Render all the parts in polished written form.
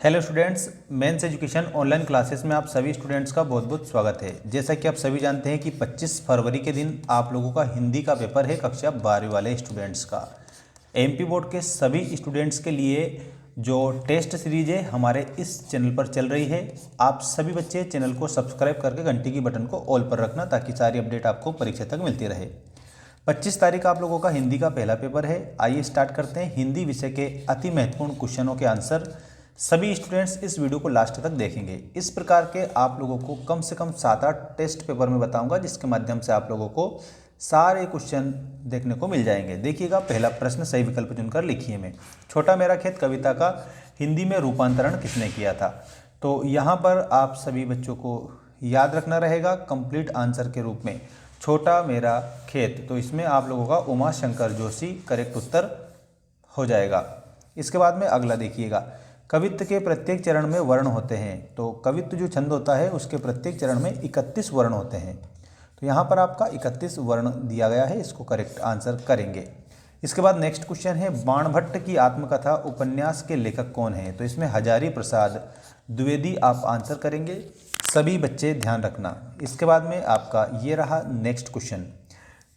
Hello students, mains education online classes में आप सभी स्टूडेंट्स का बहुत बहुत स्वागत है। जैसा कि आप सभी जानते हैं कि 25 फरवरी के दिन आप लोगों का हिंदी का पेपर है कक्षा 12वीं वाले स्टूडेंट्स का। एमपी बोर्ड के सभी स्टूडेंट्स के लिए जो टेस्ट सीरीज है हमारे इस चैनल पर चल रही है। आप सभी बच्चे चैनल को सब्सक्राइब करके घंटी की बटन को ऑल पर रखना ताकि सारी अपडेट आपको परीक्षा तक मिलती रहे। 25 तारीख आप लोगों का हिंदी का पहला पेपर है। आइए स्टार्ट करते हैं। हिंदी विषय के अति महत्वपूर्ण क्वेश्चनों के आंसर सभी स्टूडेंट्स इस वीडियो को लास्ट तक देखेंगे। इस प्रकार के आप लोगों को कम से कम 7-8 टेस्ट पेपर में बताऊंगा, जिसके माध्यम से आप लोगों को सारे क्वेश्चन देखने को मिल जाएंगे। देखिएगा, पहला प्रश्न सही विकल्प चुनकर लिखिए। में छोटा मेरा खेत कविता का हिंदी में रूपांतरण किसने किया था? तो यहाँ पर आप सभी बच्चों को याद रखना रहेगा कंप्लीट आंसर के रूप में छोटा मेरा खेत। तो इसमें आप लोगों का उमा शंकर जोशी करेक्ट उत्तर हो जाएगा। इसके बाद में अगला देखिएगा, कवित्व के प्रत्येक चरण में वर्ण होते हैं। तो कवित्व जो छंद होता है उसके प्रत्येक चरण में 31 वर्ण होते हैं। तो यहाँ पर आपका 31 वर्ण दिया गया है, इसको करेक्ट आंसर करेंगे। इसके बाद नेक्स्ट क्वेश्चन है, बाणभट्ट की आत्मकथा उपन्यास के लेखक कौन है? तो इसमें हजारी प्रसाद द्विवेदी आप आंसर करेंगे। सभी बच्चे ध्यान रखना। इसके बाद में आपका ये रहा नेक्स्ट क्वेश्चन।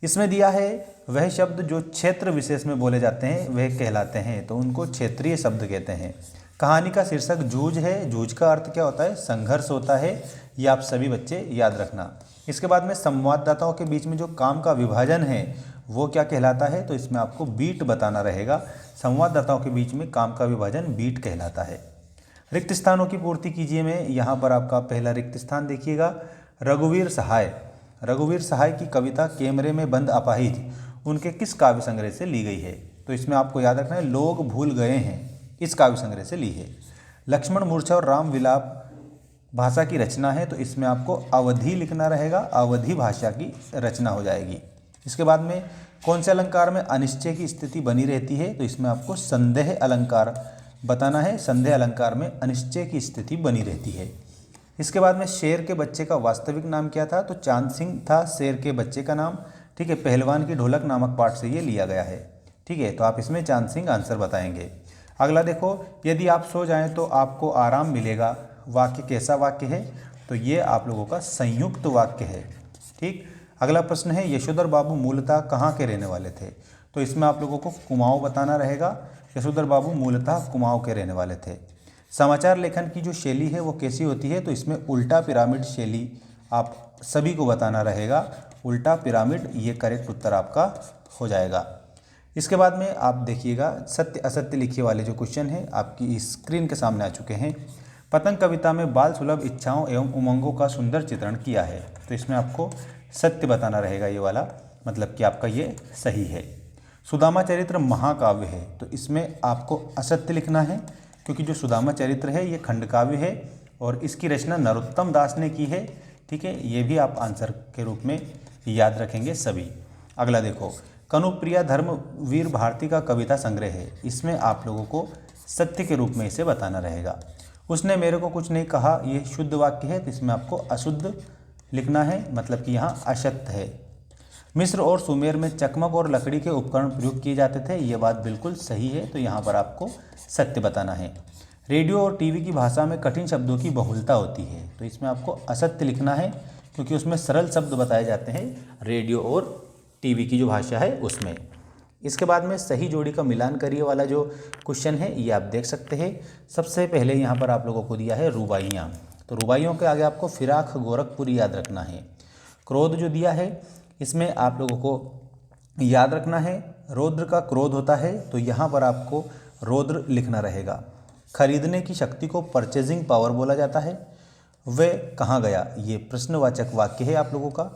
इसमें दिया है वह शब्द जो क्षेत्र विशेष में बोले जाते हैं वह कहलाते हैं। तो उनको क्षेत्रीय शब्द कहते हैं। कहानी का शीर्षक जूझ है। जूझ का अर्थ क्या होता है? संघर्ष होता है। ये आप सभी बच्चे याद रखना। इसके बाद में संवाददाताओं के बीच में जो काम का विभाजन है वो क्या कहलाता है? तो इसमें आपको बीट बताना रहेगा। संवाददाताओं के बीच में काम का विभाजन बीट कहलाता है। रिक्त स्थानों की पूर्ति कीजिए में यहाँ पर आपका पहला रिक्त स्थान देखिएगा, रघुवीर सहाय। रघुवीर सहाय की कविता कैमरे में बंद अपाहिज उनके किस काव्य संग्रह से ली गई है? तो इसमें आपको याद रखना है लोग भूल गए हैं, इस काव्य संग्रह से ली है। लक्ष्मण मूर्छा और राम विलाप भाषा की रचना है। तो इसमें आपको अवधि लिखना रहेगा, अवधि भाषा की रचना हो जाएगी। इसके बाद में कौन से अलंकार में अनिश्चय की स्थिति बनी रहती है? तो इसमें आपको संदेह अलंकार बताना है। संदेह अलंकार में अनिश्चय की स्थिति बनी रहती है। इसके बाद में शेर के बच्चे का वास्तविक नाम क्या था? तो चांद सिंह था शेर के बच्चे का नाम। ठीक है, पहलवान की ढोलक नामक पाठ से ये लिया गया है। ठीक है, तो आप इसमें चांद सिंह आंसर बताएंगे। अगला देखो, यदि आप सो जाएं तो आपको आराम मिलेगा। वाक्य कैसा वाक्य है? तो ये आप लोगों का संयुक्त वाक्य है। ठीक, अगला प्रश्न है, यशोधर बाबू मूलतः कहाँ के रहने वाले थे? तो इसमें आप लोगों को कुमाऊं बताना रहेगा। यशोधर बाबू मूलतः कुमाऊं के रहने वाले थे। समाचार लेखन की जो शैली है वो कैसी होती है? तो इसमें उल्टा पिरामिड शैली आप सभी को बताना रहेगा। उल्टा पिरामिड ये करेक्ट उत्तर आपका हो जाएगा। इसके बाद में आप देखिएगा, सत्य असत्य लिखिए वाले जो क्वेश्चन है आपकी स्क्रीन के सामने आ चुके हैं। पतंग कविता में बाल सुलभ इच्छाओं एवं उमंगों का सुंदर चित्रण किया है। तो इसमें आपको सत्य बताना रहेगा, ये वाला मतलब कि आपका ये सही है। सुदामा चरित्र महाकाव्य है। तो इसमें आपको असत्य लिखना है, क्योंकि जो सुदामा चरित्र है ये खंडकाव्य है और इसकी रचना नरोत्तम दास ने की है। ठीक है, ये भी आप आंसर के रूप में याद रखेंगे सभी। अगला देखो, कनुप्रिया धर्मवीर भारती का कविता संग्रह है। इसमें आप लोगों को सत्य के रूप में इसे बताना रहेगा। उसने मेरे को कुछ नहीं कहा, ये शुद्ध वाक्य है। तो इसमें आपको अशुद्ध लिखना है, मतलब कि यहाँ असत्य है। मिस्र और सुमेर में चकमक और लकड़ी के उपकरण प्रयोग किए जाते थे, ये बात बिल्कुल सही है। तो यहाँ पर आपको सत्य बताना है। रेडियो और टीवी की भाषा में कठिन शब्दों की बहुलता होती है। तो इसमें आपको असत्य लिखना है, क्योंकि उसमें सरल शब्द बताए जाते हैं रेडियो और टीवी की जो भाषा है उसमें। इसके बाद में सही जोड़ी का मिलान करिए वाला जो क्वेश्चन है ये आप देख सकते हैं। सबसे पहले यहाँ पर आप लोगों को दिया है रुबाइयाँ। तो रुबाइयों के आगे आपको फिराक गोरखपुरी याद रखना है। क्रोध जो दिया है इसमें आप लोगों को याद रखना है रौद्र का क्रोध होता है। तो यहाँ पर आपको रौद्र लिखना रहेगा। खरीदने की शक्ति को परचेजिंग पावर बोला जाता है। वह कहाँ गया? ये प्रश्नवाचक वाक्य है आप लोगों का।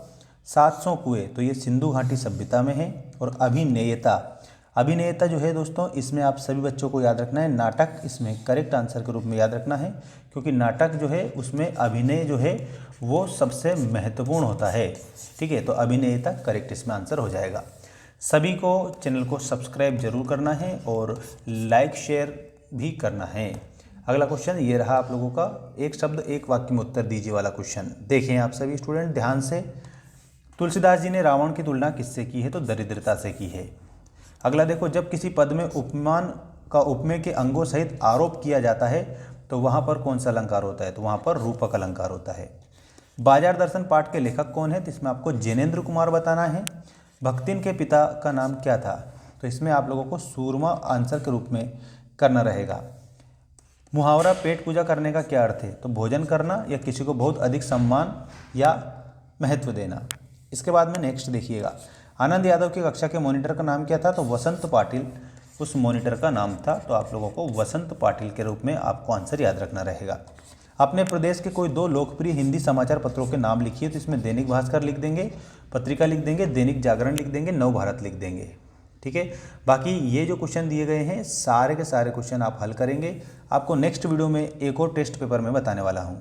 700 कुएं, तो ये सिंधु घाटी सभ्यता में है। और अभिनेयता, अभिनेता जो है दोस्तों इसमें आप सभी बच्चों को याद रखना है नाटक, इसमें करेक्ट आंसर के रूप में याद रखना है, क्योंकि नाटक जो है उसमें अभिनय जो है वो सबसे महत्वपूर्ण होता है। ठीक है, तो अभिनेता करेक्ट इसमें आंसर हो जाएगा। सभी को चैनल को सब्सक्राइब जरूर करना है और लाइक शेयर भी करना है। अगला क्वेश्चन ये रहा आप लोगों का, एक शब्द एक वाक्य में उत्तर दीजिए वाला क्वेश्चन। देखें आप सभी स्टूडेंट ध्यान से। तुलसीदास जी ने रावण की तुलना किससे की है? तो दरिद्रता से की है। अगला देखो, जब किसी पद में उपमान का उपमेय के अंगों सहित आरोप किया जाता है तो वहाँ पर कौन सा अलंकार होता है, तो वहाँ पर रूपक अलंकार होता है। बाजार दर्शन पाठ के लेखक कौन है, तो इसमें आपको जिनेंद्र कुमार बताना है। भक्तिन के पिता का नाम क्या था, तो इसमें आप लोगों को सूरमा आंसर के रूप में करना रहेगा। मुहावरा पेट पूजा करने का क्या अर्थ है, तो भोजन करना या किसी को बहुत अधिक सम्मान या महत्व देना। इसके बाद में नेक्स्ट देखिएगा, आनंद यादव की कक्षा के मॉनिटर का नाम क्या था, तो वसंत पाटिल उस मॉनिटर का नाम था। तो आप लोगों को वसंत पाटिल के रूप में आपको आंसर याद रखना रहेगा। अपने प्रदेश के कोई 2 लोकप्रिय हिंदी समाचार पत्रों के नाम लिखिए, तो इसमें दैनिक भास्कर लिख देंगे, पत्रिका लिख देंगे, दैनिक जागरण लिख देंगे, नवभारत लिख देंगे। ठीक है, बाकी ये जो क्वेश्चन दिए गए हैं सारे के सारे क्वेश्चन आप हल करेंगे। आपको नेक्स्ट वीडियो में एक और टेस्ट पेपर में बताने वाला हूँ।